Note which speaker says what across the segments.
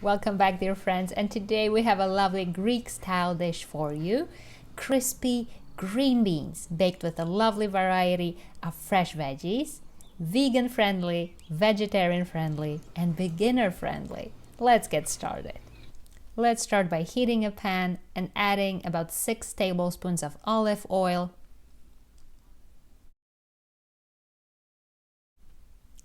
Speaker 1: Welcome back, dear friends, and today we have a lovely Greek-style dish for you. Crispy green beans baked with a lovely variety of fresh veggies, vegan-friendly, vegetarian-friendly, and beginner-friendly. Let's get started. Let's start by heating a pan and adding about 6 tablespoons of olive oil.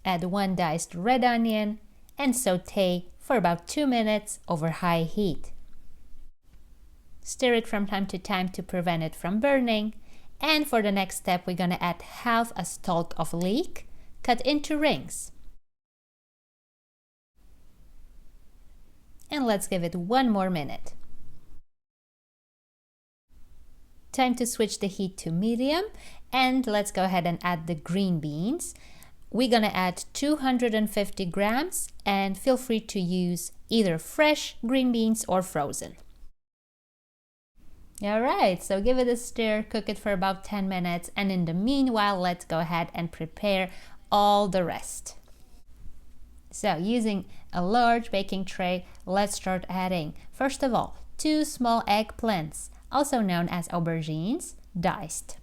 Speaker 1: Add 1 diced red onion and saute for about 2 minutes over high heat. Stir it from time to time to prevent it from burning. And for the next step, we're going to add half a stalk of leek cut into rings. And let's give it 1 more minute. Time to switch the heat to medium, and let's go ahead and add the green beans. We're gonna add 250 grams, and feel free to use either fresh green beans or frozen. Alright, so give it a stir, cook it for about 10 minutes, and in the meanwhile, let's go ahead and prepare all the rest. So using a large baking tray, let's start adding, first of all, 2 small eggplants, also known as aubergines, diced.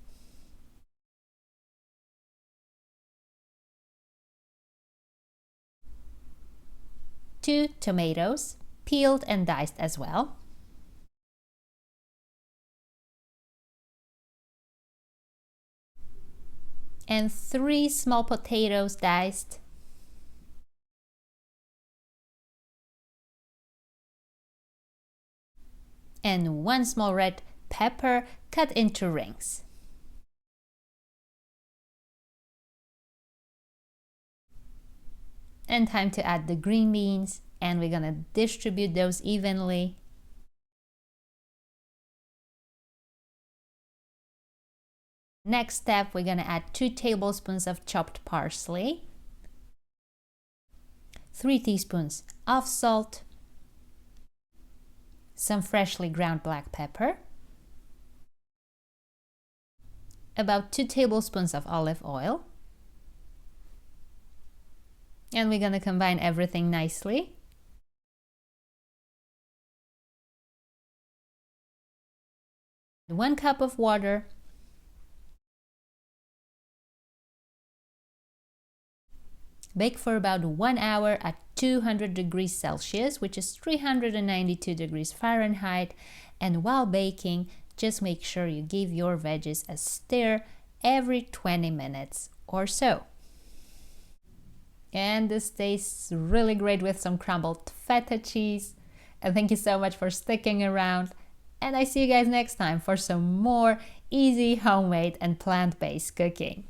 Speaker 1: 2 tomatoes, peeled and diced as well. And 3 small potatoes diced. And 1 small red pepper cut into rings. And time to add the green beans, and we're gonna distribute those evenly. Next step, we're gonna add 2 tablespoons of chopped parsley, 3 teaspoons of salt, some freshly ground black pepper, about 2 tablespoons of olive oil, and we're going to combine everything nicely. Add 1 cup of water, bake for about 1 hour at 200 degrees Celsius, which is 392 degrees Fahrenheit. And while baking, just make sure you give your veggies a stir every 20 minutes or so. And this tastes really great with some crumbled feta cheese. And thank you so much for sticking around. And I see you guys next time for some more easy, homemade, and plant-based cooking.